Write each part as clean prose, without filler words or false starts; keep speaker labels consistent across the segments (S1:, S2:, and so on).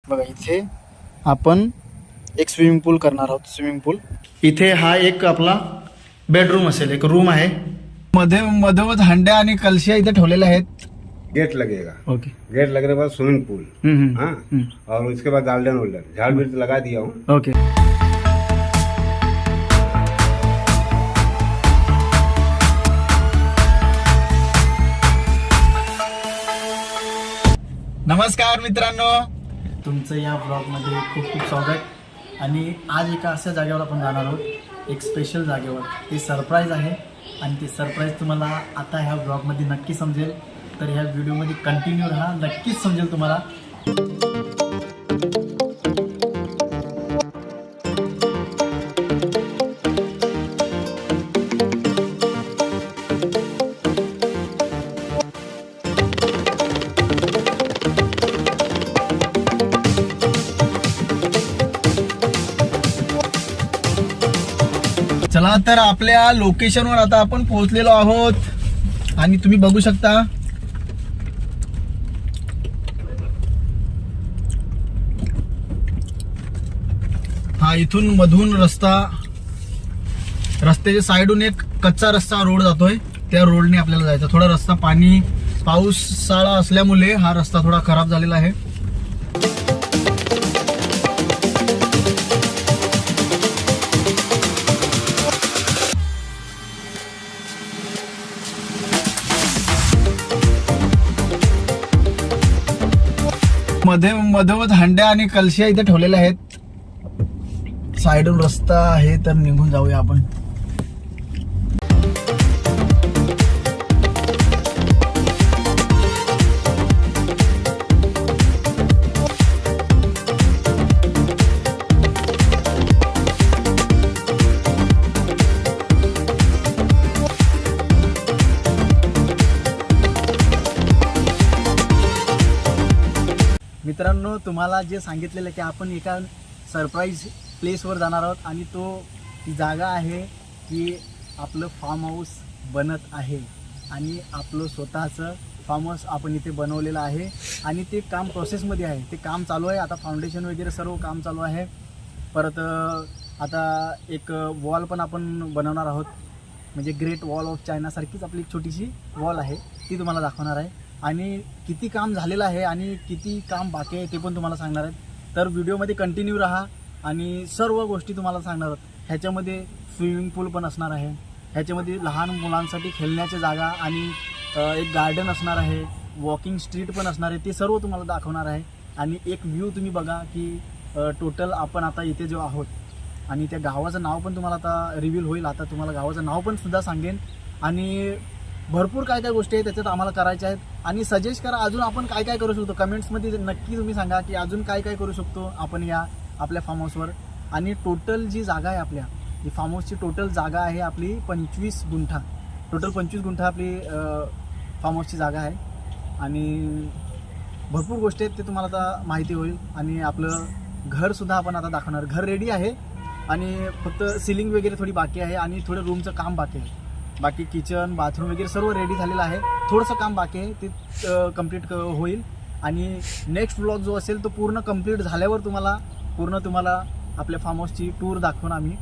S1: बघा इथे आपण एक स्विमिंग पूल करणार आहोत. स्विमिंग पूल इथे हा एक आपला बेडरूम असेल, एक रूम आहे. मध्ये मधोमध हंड्या आणि कलशिया इथे ठेवलेल्या आहेत.
S2: गेट लगेगा,
S1: ओके.
S2: गेट लगने के बाद स्विमिंग पूल, हाँ,
S1: हम्म.
S2: और उसके बाद गार्डन वार्डन झाड़ भी लगा दिया हूँ.
S1: ओके. नमस्कार मित्रांनो, तुमचं या ब्लॉगमध्ये खूप खूप स्वागत. आणि आज एका अशा जागेवर आपण जाणार आहोत, एक स्पेशल जागेवर. ते सरप्राईज आहे आणि ते सरप्राईज तुम्हाला आता ह्या ब्लॉगमध्ये नक्की समजेल. तर ह्या व्हिडिओमध्ये कंटिन्यू राहा, नक्कीच समजेल तुम्हाला. चला तर आपल्या लोकेशनवर आता आपण पोहोचलेलो आहोत आणि तुम्ही बघू शकता हा इथून मधून रस्त्याच्या साईडून एक कच्चा रस्ता रोड जातोय. त्या रोडने आपल्याला जायचं. थोडा रस्ता पावसाळा असल्यामुळे हा रस्ता थोडा खराब झालेला आहे. मधोमध हंड्या आणि कलशिया इथे ठेवलेल्या आहेत. साईडून रस्ता आहे, तर निघून जाऊया आपण. मित्रांनो, तुम्हाला जे सांगितलेलं की आपण एका सरप्राईज प्लेसवर जाणार आहोत आणि ती जागा आहे की आपलं फार्म हाऊस बनत आहे आणि आपलं स्वतःचं फार्म हाऊस आपण इथे बनवलेलं आहे आणि ते काम प्रोसेसमध्ये आहे. ते काम चालू आहे आता. फाउंडेशन वगैरे सर्व काम चालू आहे. परत आता एक वॉल पण आपण बनवणार आहोत. म्हणजे ग्रेट वॉल ऑफ चायनासारखीच आपली एक छोटीशी वॉल आहे, ती तुम्हाला दाखवणार आहे. आणि किती काम झालेलं आहे आणि किती काम बाकी आहे ते पण तुम्हाला सांगणार आहेत. तर व्हिडिओमध्ये कंटिन्यू राहा आणि सर्व गोष्टी तुम्हाला सांगणार आहोत. ह्याच्यामध्ये स्विमिंग पूल पण असणार आहे, ह्याच्यामध्ये लहान मुलांसाठी खेळण्याची जागा आणि एक गार्डन असणार आहे, वॉकिंग स्ट्रीट पण असणार आहे. ते सर्व तुम्हाला दाखवणार आहे. आणि एक व्ह्यू तुम्ही बघा की टोटल आपण आता इथे जो आहोत आणि त्या गावाचं नाव पण तुम्हाला आता रिव्हील होईल. आता तुम्हाला गावाचं नाव पण सुद्धा सांगेन. आणि भरपूर काय काय गोष्टी आहेत त्याच्यात आम्हाला करायच्या आहेत. आणि सजेस्ट करा अजून आपण काय काय करू शकतो. कमेंट्समध्ये नक्की तुम्ही सांगा की अजून काय काय करू शकतो आपण या आपल्या फार्म हाऊसवर. आणि टोटल जी जागा आहे आपल्या, ही फार्म हाऊसची टोटल जागा आहे आपली 25 गुंठा. टोटल 25 गुंठा आपली फार्म हाऊसची जागा आहे. आणि भरपूर गोष्टी आहेत ते तुम्हाला आता माहिती होईल. आणि आपलं घरसुद्धा आपण आता दाखवणार. घर रेडी आहे आणि फक्त सिलिंग वगैरे थोडी बाकी आहे आणि थोडं रूमचं काम बाकी आहे. बाकी किचन बाथरूम वगैरे सर्व रेडी झालेलं आहे. थोडंसं काम बाकी आहे, ते कंप्लीट होईल. आणि नेक्स्ट व्लॉग जो असेल तो पूर्ण कंप्लीट झाल्यावर तुम्हाला आपल्या फार्म हाऊसची टूर दाखवून आम्ही.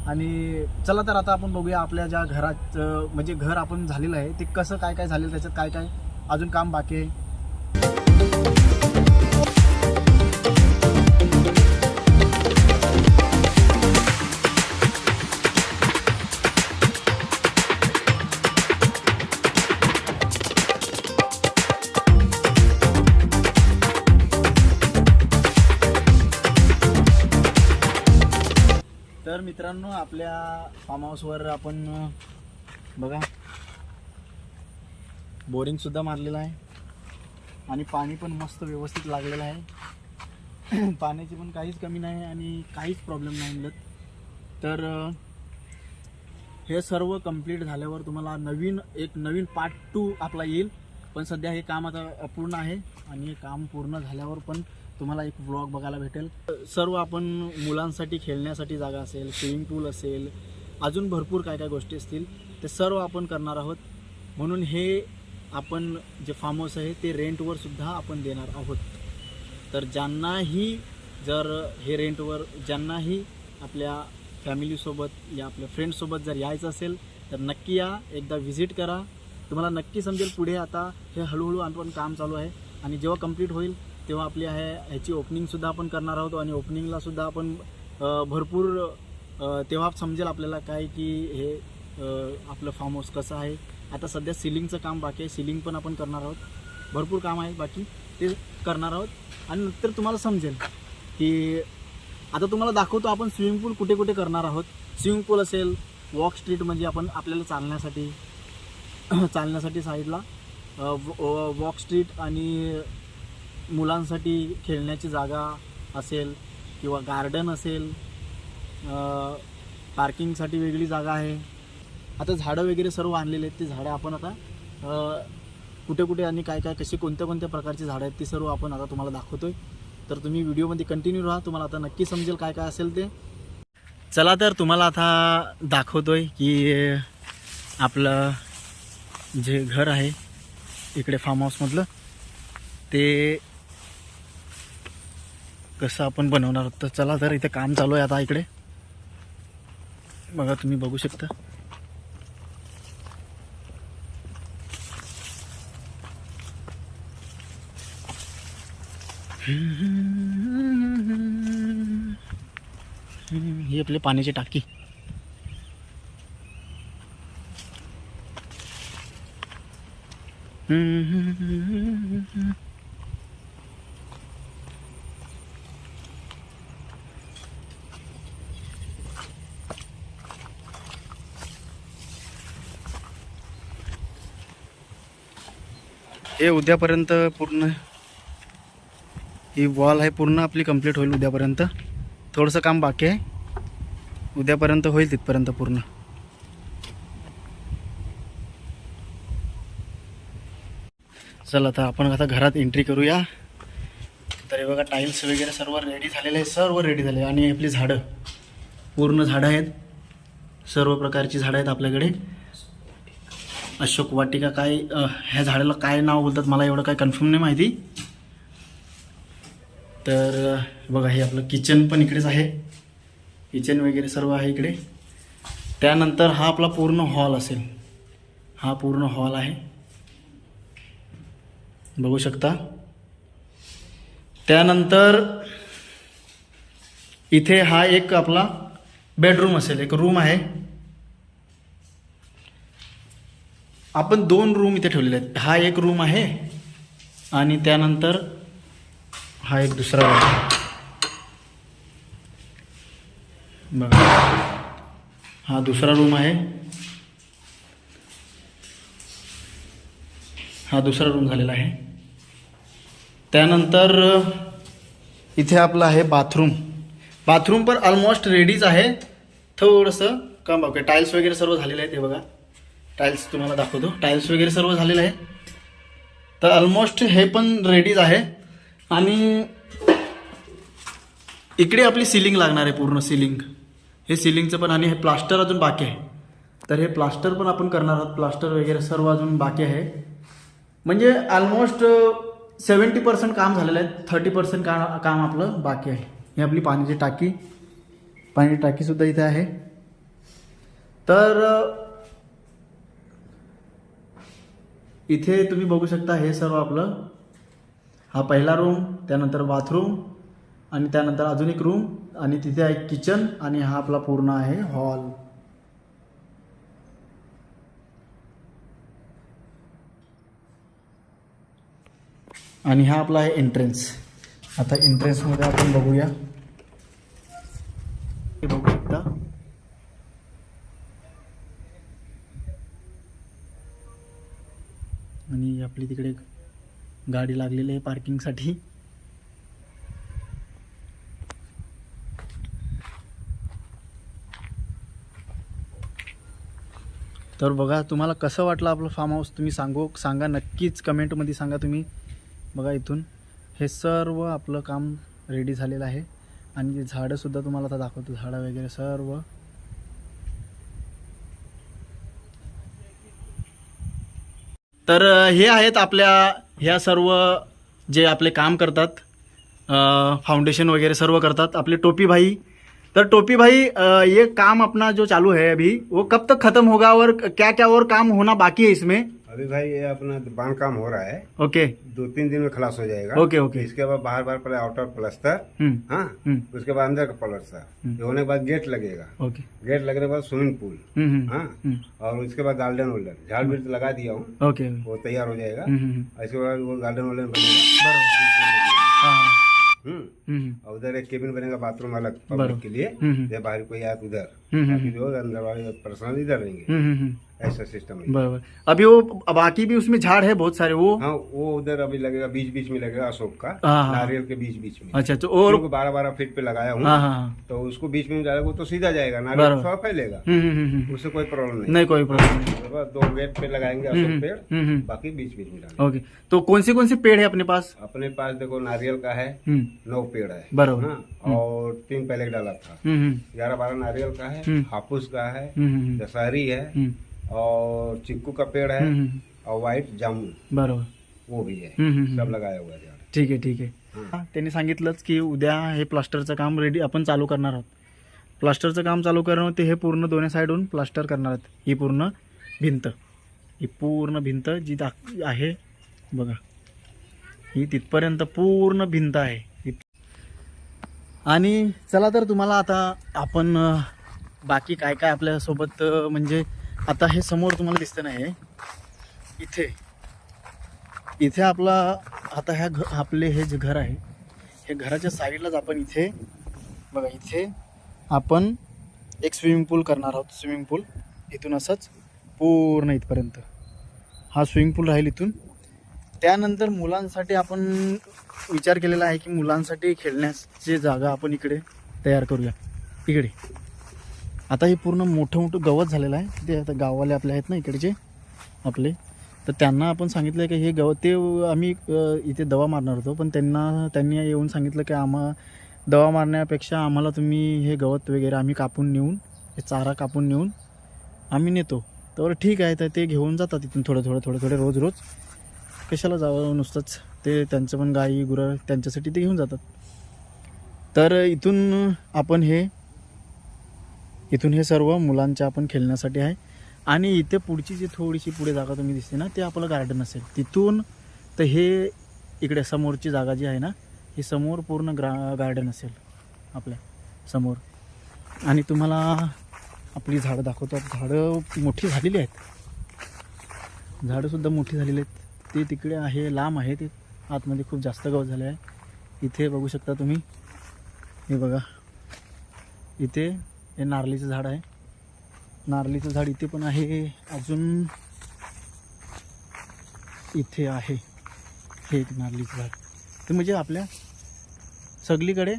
S1: आणि चला तर आता आपण बघूया आपल्या ज्या घरात म्हणजे घर आपण झालेलं आहे ते कसं काय काय झालेलं, त्याच्यात काय काय अजून काम बाकी आहे. तर मित्रांनो, आपल्या फार्म हाऊसवर आपण बघा बोरिंग सुद्धा मारलेलं आहे आणि पाणी पण मस्त व्यवस्थित लागलेलं आहे. पाण्याची पण काहीच कमी नाही आणि काहीच प्रॉब्लेम नाही मिळत. तर हे सर्व कंप्लीट झाल्यावर तुम्हाला एक नवीन पार्ट 2 आपला येईल. पण सध्या हे काम आता अपूर्ण आहे आणि हे काम पूर्ण झाल्यावर पण तुम्हाला एक व्लॉग बघायला भेटेल. सर्व आपण मुलांसाठी खेळण्यासाठी जागा असेल, स्विमिंग पूल असेल, अजून भरपूर काय काय गोष्टी असतील ते सर्व आपण करणार आहोत. म्हणून हे आपण जे फार्म हाऊस आहे ते रेंटवर सुद्धा आपण देणार आहोत. तर ज्यांनाही जर हे रेंटवर ज्यांनाही आपल्या फॅमिलीसोबत या आपल्या फ्रेंड्ससोबत जर यायचं असेल तर नक्की या, एकदा व्हिजिट करा. तुम्हाला नक्की समजेल. पुढे आता हे हळूहळू आपण काम चालू आहे आणि जेव्हा कंप्लीट होईल तेव्हा आपली ह्याची ओपनिंगसुद्धा आपण करणार आहोत आणि ओपनिंगलासुद्धा आपण भरपूर तेव्हा समजेल आपल्याला काय की हे आपलं फार्म हाऊस कसं आहे. आता सध्या सिलिंगचं काम बाकी आहे, सिलिंग पण आपण करणार आहोत. भरपूर काम आहे बाकी, ते करणार आहोत आणि नंतर तुम्हाला समजेल की आता तुम्हाला दाखवतो आपण स्विमिंग पूल कुठे कुठे करणार आहोत. स्विमिंग पूल असेल, वॉक स्ट्रीट म्हणजे आपण आपल्याला चालण्यासाठी साईडला वॉक स्ट्रीट आणि मुलांसाठी खेळण्याची जागा असेल किंवा गार्डन असेल, पार्किंगसाठी वेगळी जागा आहे. आता झाडं वगैरे सर्व आणलेले आहेत. ते झाडं आपण आता कुठे कुठे आणि काय काय कशी कोणत्या प्रकारची झाडं आहेत ती सर्व आपण आता तुम्हाला दाखवतोय. तर तुम्ही व्हिडिओमध्ये कंटिन्यू राहा, तुम्हाला आता नक्की समजेल काय काय असेल ते. चला तर तुम्हाला आता दाखवतोय की आपलं जे घर आहे इकडे फार्म हाऊसमधलं ते कसं आपण बनवणार आहोत. तर चला तर इथे काम चालू आहे आता. इकडे बघा, तुम्ही बघू शकता. ही आपली पाण्याची टाकी. हे उद्यापर्यंत पूर्ण ही वॉल आहे पूर्ण आपली कंप्लीट होईल उद्यापर्यंत. थोडंसं काम बाकी आहे, उद्यापर्यंत होईल तिथपर्यंत पूर्ण. चला आता आपण आता घरात एंट्री करूया. तर हे बघा, टाईल्स वगैरे सर्व रेडी झालेले आहे, सर्व रेडी झाले. आणि आपली झाडं पूर्ण झाडं आहेत, सर्व प्रकारची झाडं आहेत आपल्याकडे. अशोक वाटिका काय ह्या झाडाला काय नाव बोलतात मला एवढं काय कन्फर्म नाही माहिती. तर बघा, हे आपलं किचन पण इकडेच आहे, किचन वगैरे सर्व आहे इकडे. त्यानंतर हा आपला पूर्ण हॉल असेल, हा पूर्ण हॉल आहे, बघू शकता. त्यानंतर इथे हा एक आपला बेडरूम असेल, एक रूम आहे. आपण 2 रूम इथे ठेवलेले आहेत. हा एक रूम आहे आणि त्यानंतर हा एक दुसरा रूम आहे. बघा, हा दुसरा रूम आहे, हा दुसरा रूम झालेला आहे. त्यानंतर इथे आपलं आहे बाथरूम. बाथरूम पण ऑलमोस्ट रेडीच आहे, थोडंसं काम बाकी. टाईल्स वगैरे सर्व झालेले आहेत. हे बघा, टाईल्स तुम्हाला दाखवतो. टाईल्स वगैरे सर्व झालेलं आहे. तर ऑलमोस्ट हे पण रेडीच आहे. आणि इकडे आपली सिलिंग लागणार आहे, पूर्ण सिलिंग. हे सिलिंगचं पण, आणि हे प्लास्टर अजून बाकी आहे. तर हे प्लास्टर पण आपण करणार आहोत. प्लास्टर वगैरे सर्व अजून बाकी आहे. म्हणजे ऑलमोस्ट 70% काम झालेलं आहे, 30% काम आपलं बाकी आहे. ही आपली पाण्याची टाकी, पाण्याची टाकीसुद्धा इथे आहे. तर इथे तुम्ही बघू शकता, हे सर्व आपलं, हा पहिला रूम, त्यानंतर बाथरूम आणि त्यानंतर अजून एक रूम आणि तिथे आहे किचन आणि हा आपला पूर्ण आहे हॉल. आणि हा आपला आहे एंट्रन्स. आता एंट्रन्समध्ये आपण बघूया, हे बघू शकता. आणि आपली तिकडे गाडी लागलेली आहे पार्किंगसाठी. तर बघा, तुम्हाला कसं वाटलं आपलं फार्म हाऊस तुम्ही सांगा नक्कीच कमेंटमध्ये सांगा तुम्ही. बघा, इथून हे सर्व आपलं काम रेडी झालेलं आहे. आणि झाडंसुद्धा तुम्हाला आता दाखवतो, झाडं वगैरे सर्व. तर हे आहेत आपल्या ह्या सर्व जे आपले काम करतात फाउंडेशन वगैरह सर्व करतात आपले टोपी भाई। तर टोपी भाई ये काम अपना जो चालू है अभी वो कब तक खत्म होगा और क्या क्या और काम होना बाकी है इसमें?
S2: अभी भाई ये अपना बांध काम हो रहा है,
S1: ओके
S2: 2-3 दिन में खलास हो जाएगा।
S1: Okay okay.
S2: इसके बाद बाहर बाहर पहले आउटर प्लास्टर, हाँ, उसके बाद अंदर का प्लास्टर, ये होने के बाद गेट लगेगा।
S1: ओके।
S2: गेट लगने के बाद स्विमिंग पूल, हाँ, और उसके बाद गार्डन वार्डन झाड़ भी लगा दिया हूँ,
S1: ओके।
S2: वो तैयार हो जाएगा। इसके बाद वो गार्डन वार्डन बनेगा, और उधर एक केबिन बनेगा बाथरूम अलग पब्लिक के लिए, जब बाहर कोई आए तो उधर, बाकी जो अंदर वाले पर्सनल इधर रहेंगे, ऐसा सिस्टम है।
S1: बराबर। अभी वो बाकी भी उसमें झाड़ है बहुत सारे, वो
S2: हाँ, वो उधर अभी लगेगा, बीच बीच में लगेगा अशोक का,
S1: हाँ।
S2: नारियल के बीच बीच में।
S1: अच्छा, तो और
S2: 12-12 फीट पे लगाया हूँ,
S1: हाँ,
S2: तो उसको बीच में डालेगा वो तो सीधा जाएगा, नारियल थोड़ा फैलेगा, उससे कोई प्रॉब्लम नहीं।
S1: नहीं कोई प्रॉब्लम नहीं।
S2: 2 गेट पे लगाएंगे अशोक पेड़, बाकी बीच बीच में डालेंगे।
S1: ओके, तो कौन से पेड़ है अपने पास?
S2: अपने पास देखो नारियल का है 9 पेड़ है,
S1: बराबर,
S2: हाँ, और 3 पहले डाला था, 11-12 नारियल का है, हापुस का है, दशहरी है, और चिक्कू का पेड़ है, और व्हाइट जामुन
S1: बरोबर
S2: वो भी है, सब लगाया हुआ है झाड।
S1: ठीक आहे ठीक आहे। त्यांनी सांगितलंच की उद्या हे प्लास्टरचं काम रेडी आपण चालू करणार आहोत। प्लास्टरचं काम चालू करणार ते हे पूर्ण दोन्ही साईडून प्लास्टर करणार आहेत। ही पूर्ण भिंत जी आहे बघा, ही तिथपर्यंत पूर्ण भिंत आहे। आणि चला तर तुम्हाला आता आपण बाकी काय काय आपल्यासोबत म्हणजे आता हे समोर तुम्हाला दिसतं नाही, इथे आपला आता आपले हे जे घर आहे, हे घराच्या साईडलाच आपण इथे बघा, इथे आपण एक स्विमिंग पूल करणार आहोत। स्विमिंग पूल इथून असंच पूर्ण इथपर्यंत हा स्विमिंग पूल राहील इथून। त्यानंतर मुलांसाठी आपण विचार केलेला आहे की मुलांसाठी खेळण्याची जागा आपण इकडे तयार करूया। इकडे आता हे पूर्ण मोठं गवत झालेलं आहे, ते आता गाववाले आपले आहेत ना इकडचे आपले, तर त्यांना आपण सांगितलं की हे गवत, ते आम्ही इथे दवा मारणार होतो, पण त्यांनी येऊन सांगितलं की दवा मारण्यापेक्षा आम्हाला तुम्ही हे गवत वगैरे आम्ही कापून नेऊन, हे चारा कापून नेऊन आम्ही नेतो। तर ठीक आहे, तर ते घेऊन जातात इथून थोडं रोज कशाला जावं नुसतंच, ते त्यांचं पण गाई गुरं त्यांच्यासाठी ते घेऊन जातात। तर इथून हे सर्व मुलांच्या आपण खेळण्यासाठी आहे। आणि इथे पुढची जी थोडीशी पुढे जागा तुम्ही दिसते ना, ते आपलं गार्डन असेल तिथून, तर हे इकडे समोरची जागा जी आहे ना, ही समोर पूर्ण गार्डन असेल आपल्या समोर। आणि तुम्हाला आपली झाडं दाखवतो। झाडं मोठी झालेली आहेत, झाडंसुद्धा मोठी झालेली आहेत। ते तिकडे आहे, लांब आहे, ते आतमध्ये खूप जास्त गवत झाले आहे। इथे बघू शकता तुम्ही, हे बघा, इथे हे नारळीचं झाड आहे, नारळीचं झाड इथे पण आहे, अजून इथे आहे हे एक नारळीचं झाड। ते म्हणजे आपल्या सगळीकडे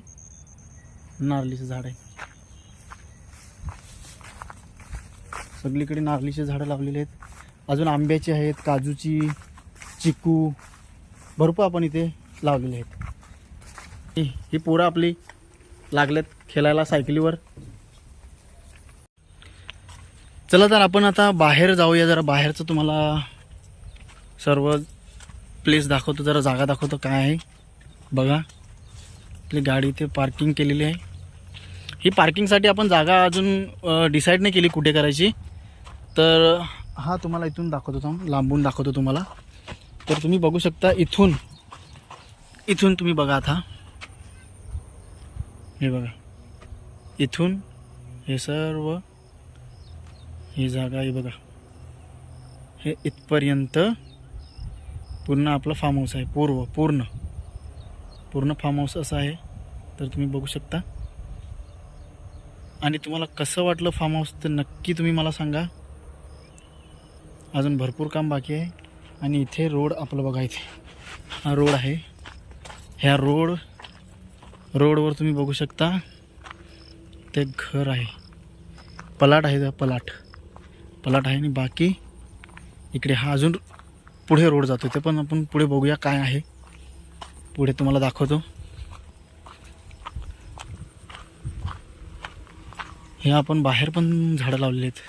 S1: नारळीचं झाड आहे, सगळीकडे नारळीचे झाडं लावलेले आहेत। अजून आंब्याची आहेत, काजूची, चिकू भरपूर आपण इथे लावलेले आहेत। ही पोरं आपली लागलेत खेळायला सायकलीवर। चला तर आपण आता बाहेर जाऊया, जरा बाहेरचं तुम्हाला सर्व प्लेस दाखवतो, जरा जागा दाखवतो काय आहे बघा। आपली गाडी इथे पार्किंग केलेली आहे। ही पार्किंगसाठी आपण जागा अजून डिसाईड नाही केली कुठे करायची, तर हा तुम्हाला इथून दाखवतो, लांबून दाखवतो तुम्हाला। तर तुम्ही बघू शकता, इथून तुम्ही बघा आता, हे बघा, इथून हे सर्व ही जागा आहे बघा, हे इथपर्यंत पूर्ण आपलं फार्म हाऊस आहे, पूर्ण फार्म हाऊस असं आहे। तर तुम्ही बघू शकता। आणि तुम्हाला कसं वाटलं फार्म हाऊस तर नक्की तुम्ही मला सांगा। अजून भरपूर काम बाकी आहे। आणि इथे रोड आपलं बघा, इथे हा रोड आहे, ह्या रोडवर तुम्ही बघू शकता ते घर आहे, पलाट आहे, पलाट आहे। आणि बाकी इकडे हा अजून पुढे रोड जातो, ते पण आपण पुढे बघूया काय आहे, पुढे तुम्हाला दाखवतो। हे आपण बाहेर पण झाडं लावलेली आहेत।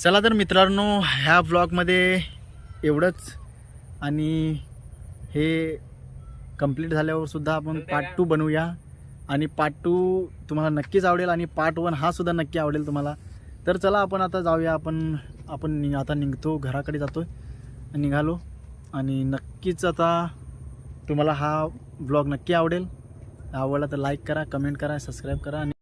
S1: चला तर मित्रांनो, ह्या ब्लॉगमध्ये एवढंच. आणि हे कंप्लीट झाल्यावर सुद्धा आपण पार्ट 2 बनवूया. आणि पार्ट 2 तुम्हाला नक्कीच आवडेल आणि पार्ट 1 हा सुद्धा नक्की आवडेल तुम्हाला. तर चला आपण आता जाऊया. आपण आता निघतो, घराकडे जातो, निघालो. आणि नक्कीच आता तुम्हाला हा ब्लॉग नक्की आवडेल. आवडला तर लाईक करा, कमेंट करा, सबस्क्राईब करा आणि